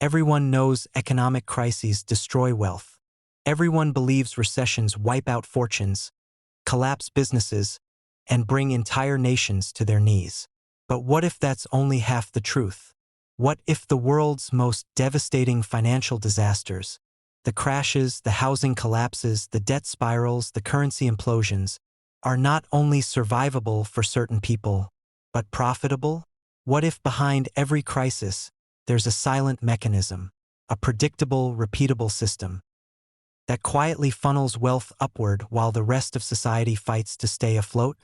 Everyone knows economic crises destroy wealth. Everyone believes recessions wipe out fortunes, collapse businesses, and bring entire nations to their knees. But what if that's only half the truth? What if the world's most devastating financial disasters, the crashes, the housing collapses, the debt spirals, the currency implosions, are not only survivable for certain people, but profitable? What if behind every crisis, there's a silent mechanism, a predictable, repeatable system that quietly funnels wealth upward while the rest of society fights to stay afloat?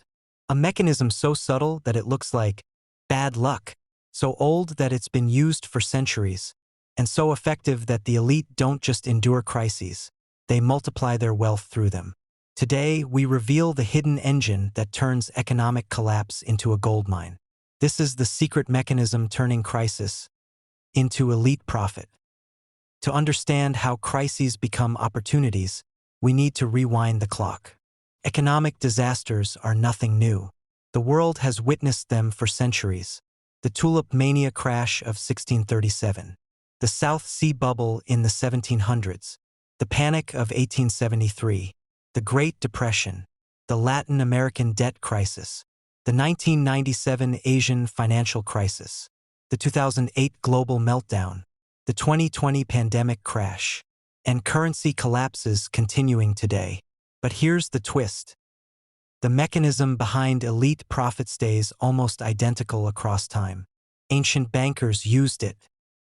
A mechanism so subtle that it looks like bad luck, so old that it's been used for centuries, and so effective that the elite don't just endure crises, they multiply their wealth through them. Today, we reveal the hidden engine that turns economic collapse into a goldmine. This is the secret mechanism turning crisis into elite profit. To understand how crises become opportunities, we need to rewind the clock. Economic disasters are nothing new. The world has witnessed them for centuries. The tulip mania crash of 1637, the South Sea bubble in the 1700s, the Panic of 1873, the Great Depression, the Latin American debt crisis, the 1997 Asian financial crisis, the 2008 global meltdown, the 2020 pandemic crash, and currency collapses continuing today. But here's the twist. The mechanism behind elite profit stays almost identical across time. Ancient bankers used it.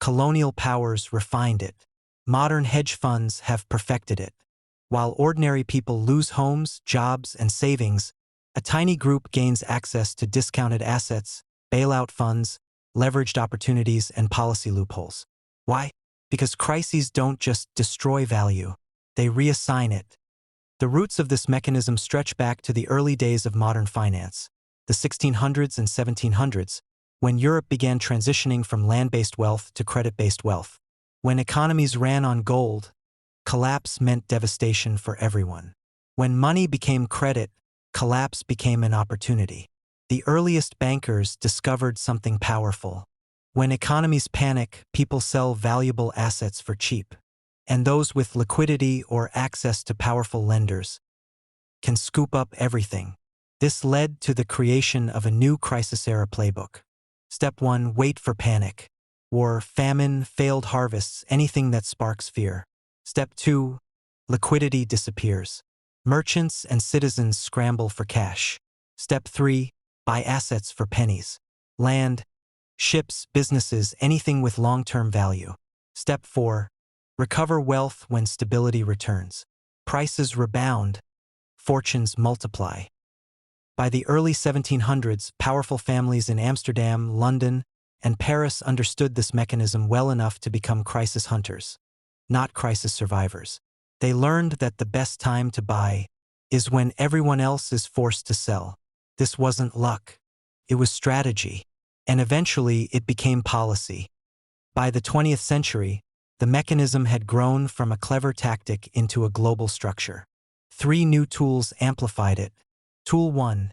Colonial powers refined it. Modern hedge funds have perfected it. While ordinary people lose homes, jobs, and savings, a tiny group gains access to discounted assets, bailout funds, leveraged opportunities, and policy loopholes. Why? Because crises don't just destroy value, they reassign it. The roots of this mechanism stretch back to the early days of modern finance, the 1600s and 1700s, when Europe began transitioning from land-based wealth to credit-based wealth. When economies ran on gold, collapse meant devastation for everyone. When money became credit, collapse became an opportunity. The earliest bankers discovered something powerful. When economies panic, people sell valuable assets for cheap. And those with liquidity or access to powerful lenders can scoop up everything. This led to the creation of a new crisis-era playbook. Step 1, wait for panic. War, famine, failed harvests, anything that sparks fear. Step 2, liquidity disappears. Merchants and citizens scramble for cash. Step 3, buy assets for pennies. Land, ships, businesses, anything with long-term value. Step 4, recover wealth when stability returns. Prices rebound, fortunes multiply. By the early 1700s, powerful families in Amsterdam, London, and Paris understood this mechanism well enough to become crisis hunters, not crisis survivors. They learned that the best time to buy is when everyone else is forced to sell. This wasn't luck. It was strategy. And eventually, it became policy. By the 20th century, the mechanism had grown from a clever tactic into a global structure. 3 new tools amplified it. Tool 1,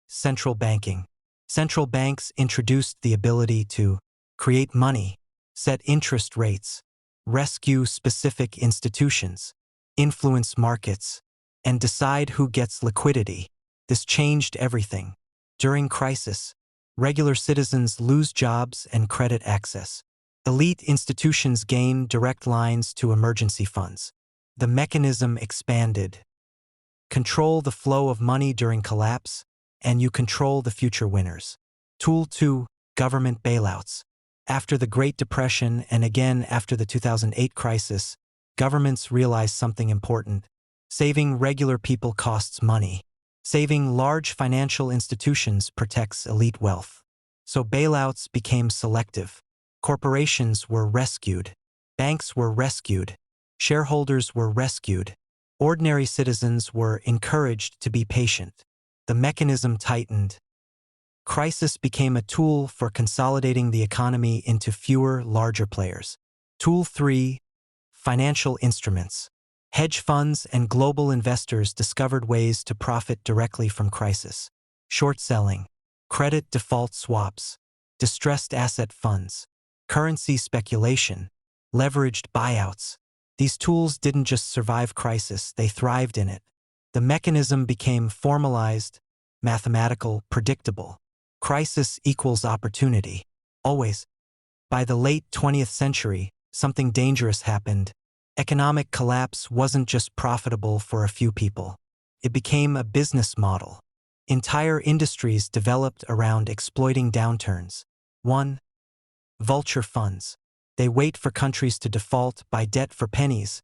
central banking. Central banks introduced the ability to create money, set interest rates, rescue specific institutions, influence markets, and decide who gets liquidity. This changed everything. During crisis, regular citizens lose jobs and credit access. Elite institutions gain direct lines to emergency funds. The mechanism expanded. Control the flow of money during collapse, and you control the future winners. Tool 2, government bailouts. After the Great Depression and again after the 2008 crisis, governments realized something important. Saving regular people costs money. Saving large financial institutions protects elite wealth. So bailouts became selective. Corporations were rescued. Banks were rescued. Shareholders were rescued. Ordinary citizens were encouraged to be patient. The mechanism tightened. Crisis became a tool for consolidating the economy into fewer, larger players. Tool 3, financial instruments. Hedge funds and global investors discovered ways to profit directly from crisis. Short selling, credit default swaps, distressed asset funds, currency speculation, leveraged buyouts. These tools didn't just survive crisis, they thrived in it. The mechanism became formalized, mathematical, predictable. Crisis equals opportunity. Always. By the late 20th century, something dangerous happened. Economic collapse wasn't just profitable for a few people. It became a business model. Entire industries developed around exploiting downturns. 1. Vulture funds. They wait for countries to default, buy debt for pennies,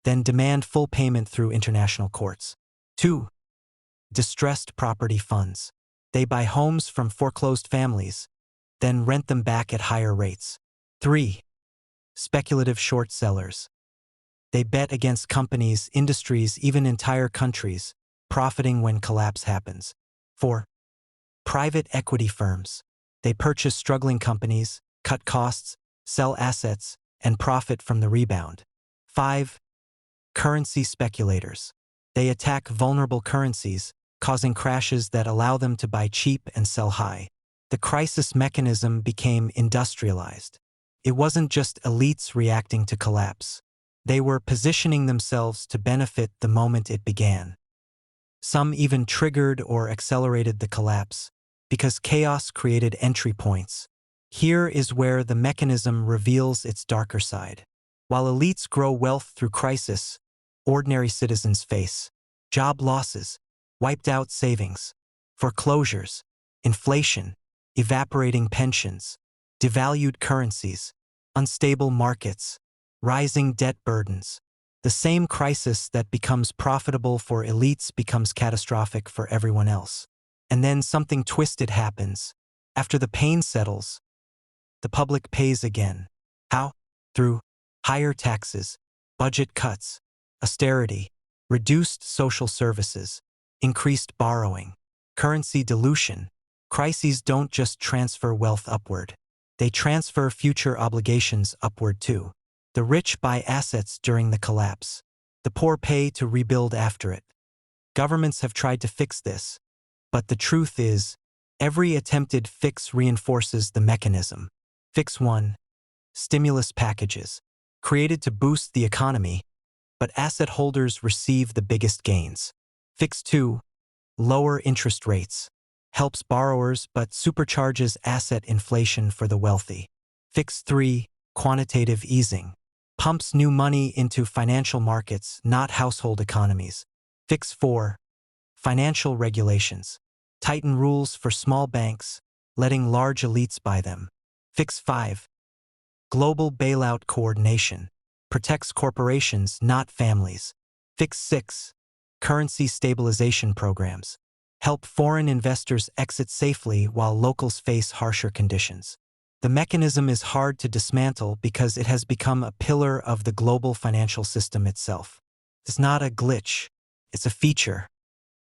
then demand full payment through international courts. 2. Distressed property funds. They buy homes from foreclosed families, then rent them back at higher rates. 3. Speculative short sellers. They bet against companies, industries, even entire countries, profiting when collapse happens. 4. Private equity firms. They purchase struggling companies, cut costs, sell assets, and profit from the rebound. 5. Currency speculators. They attack vulnerable currencies, causing crashes that allow them to buy cheap and sell high. The crisis mechanism became industrialized. It wasn't just elites reacting to collapse. They were positioning themselves to benefit the moment it began. Some even triggered or accelerated the collapse, because chaos created entry points. Here is where the mechanism reveals its darker side. While elites grow wealth through crisis, ordinary citizens face job losses, wiped out savings, foreclosures, inflation, evaporating pensions, devalued currencies, unstable markets, rising debt burdens. The same crisis that becomes profitable for elites becomes catastrophic for everyone else. And then something twisted happens. After the pain settles, the public pays again. How? Through higher taxes, budget cuts, austerity, reduced social services, increased borrowing, currency dilution. Crises don't just transfer wealth upward. They transfer future obligations upward too. The rich buy assets during the collapse. The poor pay to rebuild after it. Governments have tried to fix this, but the truth is, every attempted fix reinforces the mechanism. Fix 1. Stimulus packages. Created to boost the economy, but asset holders receive the biggest gains. Fix 2. Lower interest rates. Helps borrowers but supercharges asset inflation for the wealthy. Fix 3. Quantitative easing. Pumps new money into financial markets, not household economies. Fix 4. Financial regulations. Tighten rules for small banks, letting large elites buy them. Fix 5. Global bailout coordination. Protects corporations, not families. Fix 6. Currency stabilization programs. Help foreign investors exit safely while locals face harsher conditions. The mechanism is hard to dismantle because it has become a pillar of the global financial system itself. It's not a glitch, it's a feature.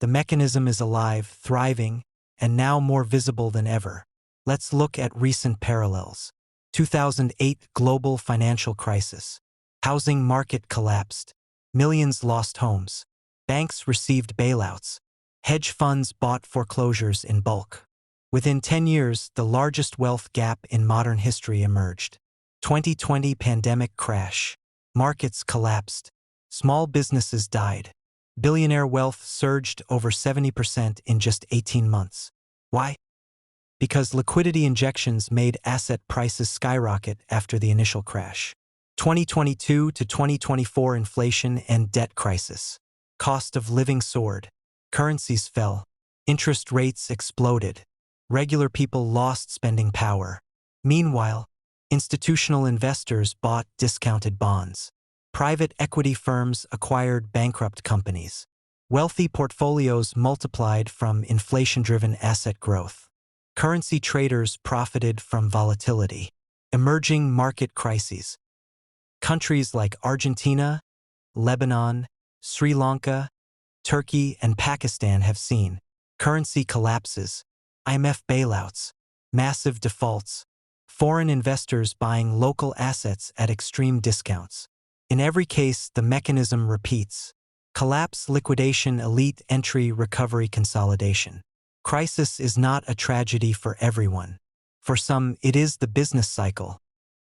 The mechanism is alive, thriving, and now more visible than ever. Let's look at recent parallels. 2008 global financial crisis. Housing market collapsed. Millions lost homes. Banks received bailouts. Hedge funds bought foreclosures in bulk. Within 10 years, the largest wealth gap in modern history emerged. 2020 pandemic crash. Markets collapsed. Small businesses died. Billionaire wealth surged over 70% in just 18 months. Why? Because liquidity injections made asset prices skyrocket after the initial crash. 2022 to 2024 inflation and debt crisis. Cost of living soared. Currencies fell. Interest rates exploded. Regular people lost spending power. Meanwhile, institutional investors bought discounted bonds. Private equity firms acquired bankrupt companies. Wealthy portfolios multiplied from inflation-driven asset growth. Currency traders profited from volatility. Emerging market crises. Countries like Argentina, Lebanon, Sri Lanka, Turkey, and Pakistan have seen currency collapses, IMF bailouts, massive defaults, foreign investors buying local assets at extreme discounts. In every case, the mechanism repeats. Collapse, liquidation, elite entry, recovery, consolidation. Crisis is not a tragedy for everyone. For some, it is the business cycle.